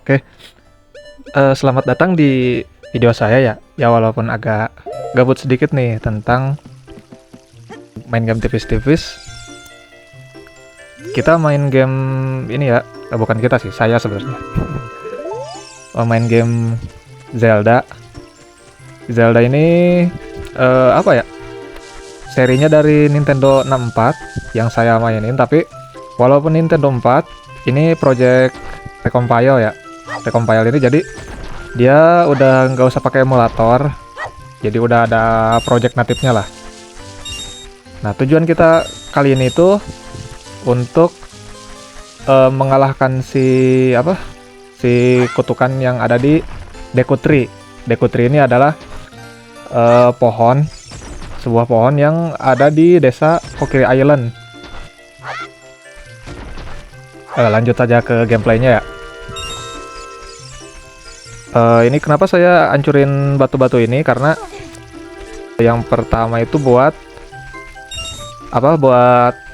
Oke, selamat datang di video saya ya. Ya walaupun agak gabut sedikit nih tentang main game tipis-tipis. Kita main game ini ya, bukan kita sih, saya sebenarnya. Main game Zelda. Zelda ini apa ya? Serinya dari Nintendo 64 yang saya mainin, tapi walaupun Nintendo 4, ini project recompile ya. Recompile ini jadi dia udah nggak usah pakai emulator, jadi udah ada project natifnya lah. Nah, tujuan kita kali ini tuh untuk mengalahkan si kutukan yang ada di Deku Tree. Deku Tree ini adalah sebuah pohon yang ada di desa Kokiri Island. Lanjut saja ke gameplaynya ya. Ini kenapa saya hancurin batu-batu ini, karena yang pertama itu buat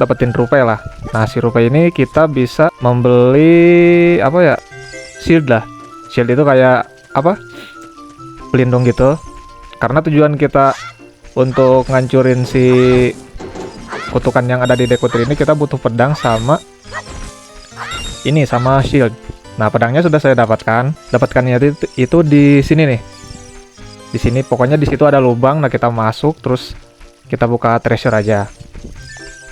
dapetin rupiah lah. Nah, si rupiah ini kita bisa membeli shield lah. Shield itu kayak pelindung gitu. Karena tujuan kita untuk ngancurin si kutukan yang ada di Deku Tree ini, kita butuh pedang sama shield. Nah, pedangnya sudah saya dapatkan. Dapatkannya itu di sini nih. Di sini pokoknya di situ ada lubang. Nah, kita masuk terus kita buka treasure aja.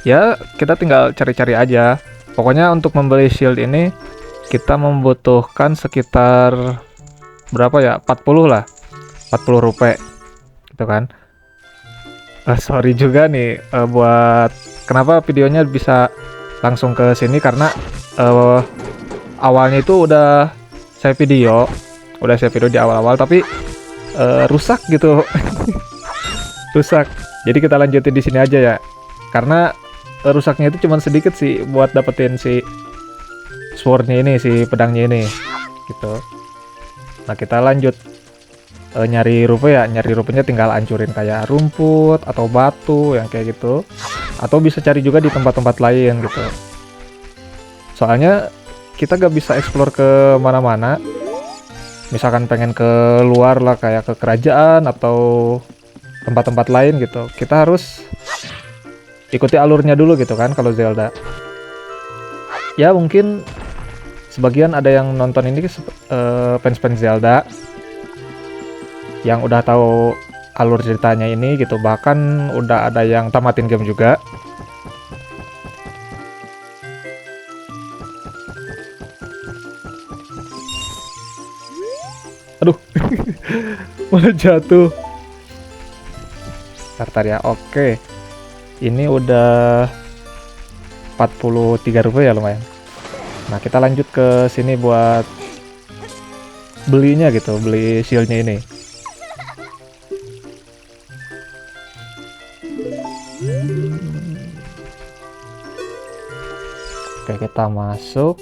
Ya, kita tinggal cari-cari aja. Pokoknya untuk membeli shield ini kita membutuhkan sekitar berapa ya? 40 lah. 40 rupiah. Gitu kan. Sorry juga nih buat kenapa videonya bisa langsung ke sini, karena awalnya itu udah saya video di awal-awal, tapi rusak gitu. Rusak. Jadi kita lanjutin di sini aja ya. Karena rusaknya itu cuma sedikit sih buat dapetin si swordnya ini, si pedangnya ini gitu. Nah, kita lanjut nyari rupiah ya. Nyari rupiahnya tinggal hancurin kayak rumput atau batu yang kayak gitu, atau bisa cari juga di tempat-tempat lain gitu. Soalnya kita gak bisa explore ke mana-mana. Misalkan pengen ke luar lah, kayak ke kerajaan atau tempat-tempat lain gitu, kita harus ikuti alurnya dulu gitu kan kalau Zelda. Ya mungkin sebagian ada yang nonton ini fans-fans Zelda yang udah tahu alur ceritanya ini gitu, bahkan udah ada yang tamatin game juga. Aduh, malah jatuh. Tartar ya, oke. Ini udah 43 rupiah ya, lumayan. Nah, kita lanjut ke sini buat belinya gitu, beli shieldnya ini. Oke, kita masuk.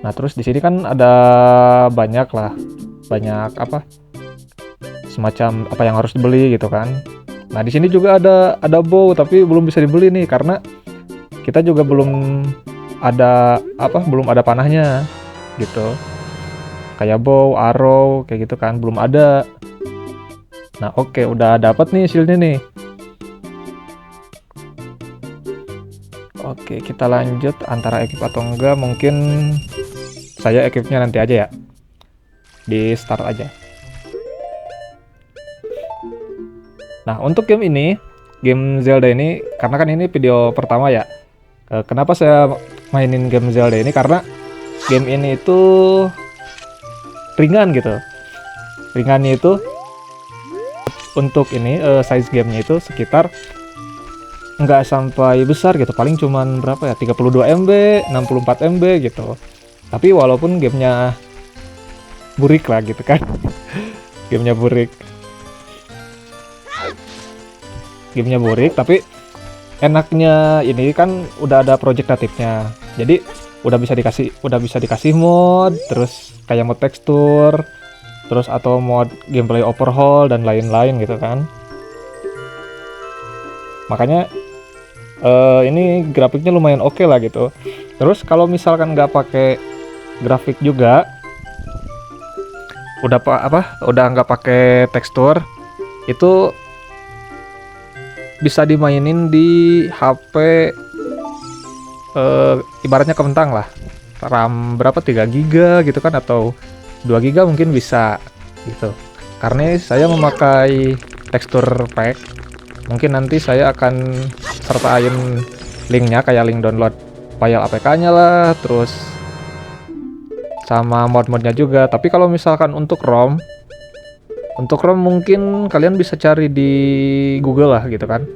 Nah, terus di sini kan ada banyak semacam apa yang harus dibeli gitu kan. Nah, di sini juga ada bow, tapi belum bisa dibeli nih karena kita juga belum ada panahnya gitu. Kayak bow, arrow kayak gitu kan belum ada. Nah, oke, udah dapat nih shieldnya nih. Oke, kita lanjut antara equip atau enggak. Mungkin saya equipnya nanti aja ya. Di start aja. Nah, untuk game Zelda ini, karena kan ini video pertama ya. Kenapa saya mainin game Zelda ini? Karena game ini itu ringan gitu. Ringannya itu untuk ini size gamenya itu sekitar nggak sampai besar gitu, paling cuman berapa ya, 32 MB, 64 MB gitu. Tapi walaupun gamenya burik lah gitu kan. Gamenya burik, tapi enaknya ini kan udah ada project natifnya. Jadi udah bisa dikasih mod, terus kayak mod tekstur, terus atau mod gameplay overhaul dan lain-lain gitu kan. Makanya ini grafiknya lumayan oke lah gitu. Terus kalau misalkan nggak pakai grafik juga, udah nggak pakai tekstur, itu bisa dimainin di HP, ibaratnya kentang lah, RAM berapa, 3 giga gitu kan, atau 2 giga mungkin bisa gitu. Karena saya memakai tekstur pack, mungkin nanti saya akan sertain linknya, kayak link download file APK-nya lah, terus sama mod-modnya juga. Tapi kalau misalkan untuk ROM mungkin kalian bisa cari di Google lah gitu kan.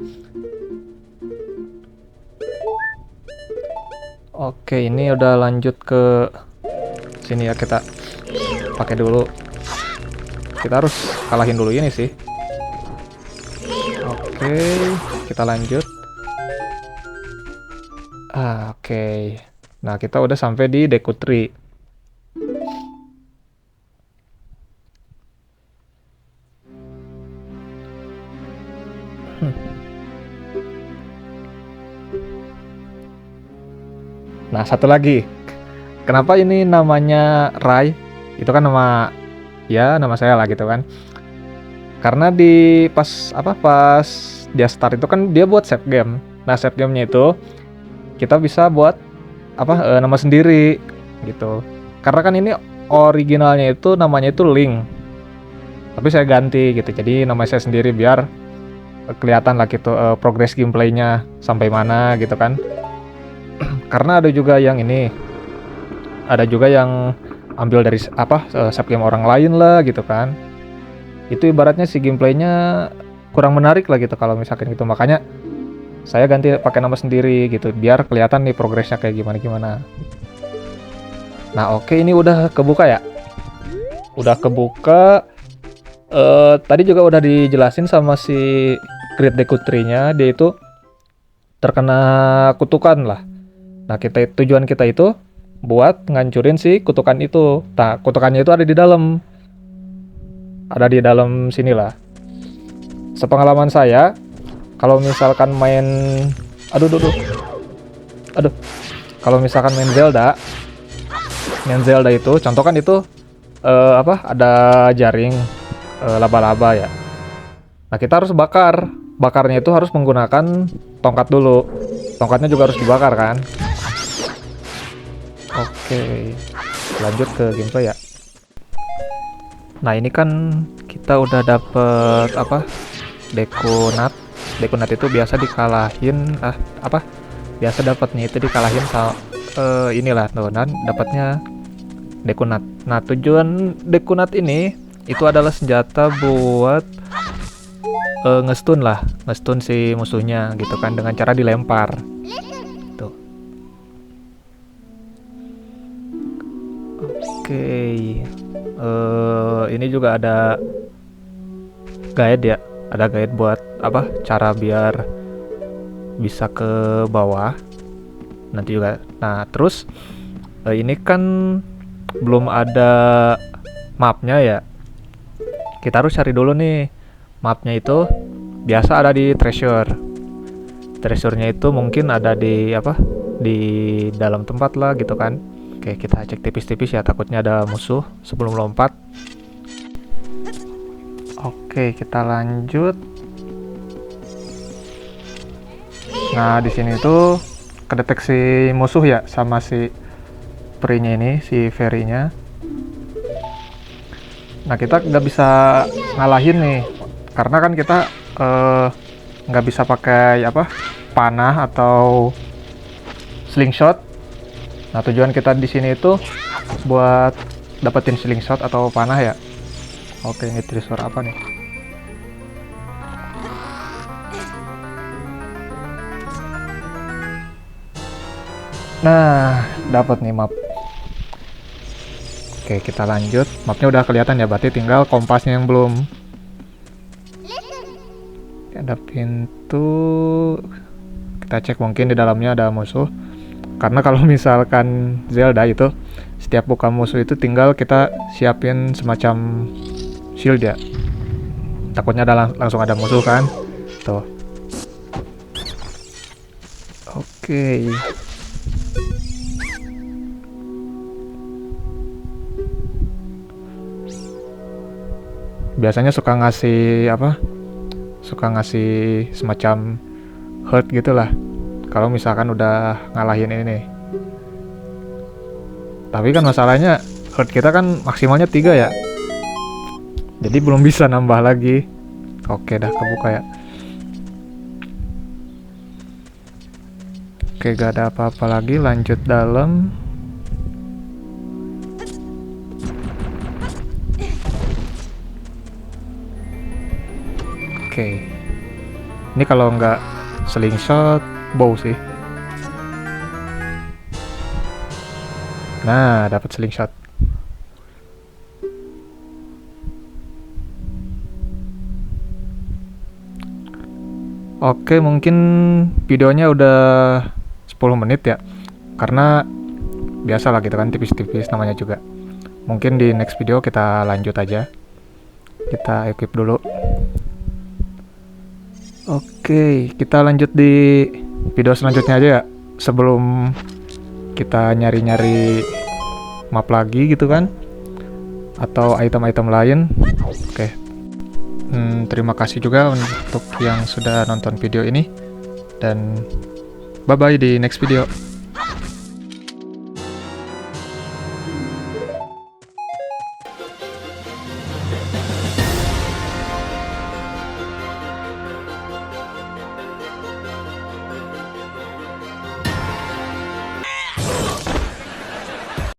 Oke, ini udah lanjut ke sini ya, kita pakai dulu. Kita harus kalahin dulu ini sih. Oke, kita lanjut. Oke. Nah, kita udah sampai di Deku Tree. Nah, satu lagi. Kenapa ini namanya Rai? Itu kan nama saya lah gitu kan. Karena pas dia start itu kan dia buat save game. Nah, save gamenya itu kita bisa buat nama sendiri gitu. Karena kan ini originalnya itu namanya itu Link. Tapi saya ganti gitu. Jadi nama saya sendiri biar kelihatan lah gitu progress gameplaynya sampai mana gitu kan. Karena ada juga yang ambil dari save game orang lain lah gitu kan. Itu ibaratnya si gameplaynya kurang menarik lah gitu kalau misalkan gitu. Makanya saya ganti pakai nama sendiri gitu biar kelihatan nih progresnya kayak gimana. Nah, oke, ini udah kebuka ya. Udah kebuka. Tadi juga udah dijelasin sama si Great Deku Tree-nya, dia itu terkena kutukan lah. Nah, tujuan kita itu buat ngancurin si kutukan itu. Nah, kutukannya itu ada di dalam sinilah. Sepengalaman saya, kalau misalkan kalau misalkan main Zelda itu, contoh kan itu ada jaring laba-laba ya. Nah, kita harus bakarnya itu harus menggunakan tongkat dulu. Tongkatnya juga harus dibakar kan. Oke, lanjut ke gameplay ya. Nah, ini kan kita udah dapet Deku Nut. Deku Nut itu biasa dikalahin biasa dapatnya itu dikalahin inilah tuh, dan dapatnya Deku Nut. Nah, tujuan Deku Nut ini itu adalah senjata buat ngestun si musuhnya gitu kan, dengan cara dilempar. Tuh. Oke. Ini juga ada guide ya. Ada guide buat cara biar bisa ke bawah. Nanti juga. Nah, terus ini kan belum ada mapnya ya. Kita harus cari dulu nih. Mapnya itu biasa ada di treasure. Treasure-nya itu mungkin ada di dalam tempat lah gitu kan. Oke, kita cek tipis-tipis ya, takutnya ada musuh sebelum lompat. Oke, kita lanjut. Nah, di sini tuh kedeteksi musuh ya sama si perinya ini, si Fairy-nya. Nah, kita nggak bisa ngalahin nih, karena kan kita nggak bisa pakai panah atau slingshot. Nah, tujuan kita di sini itu buat dapetin slingshot atau panah ya. Oke, ini treasure apa nih? Nah, dapat nih map. Oke, kita lanjut. Mapnya udah kelihatan ya, berarti tinggal kompasnya yang belum. Ada pintu. Kita cek, mungkin di dalamnya ada musuh. Karena kalau misalkan Zelda itu setiap buka musuh itu tinggal kita siapin semacam shield ya. Takutnya langsung ada musuh kan. Tuh. Oke. biasanya suka ngasih apa? Suka ngasih semacam hurt gitulah. Kalau misalkan udah ngalahin ini nih. Tapi kan masalahnya hurt kita kan maksimalnya 3 ya. Jadi belum bisa nambah lagi. Oke dah kebuka ya. Oke gak ada apa-apa lagi, lanjut dalam. Oke. Ini kalau nggak slingshot, bow sih. Nah, dapat slingshot. Oke, mungkin videonya udah 10 menit ya. Karena biasa lah gitu kan, tipis-tipis namanya juga. Mungkin di next video kita lanjut aja. Kita equip dulu. Oke, kita lanjut di video selanjutnya aja ya. Sebelum kita nyari-nyari map lagi gitu kan, atau item-item lain. Oke. Terima kasih juga untuk yang sudah nonton video ini. Dan bye-bye di next video.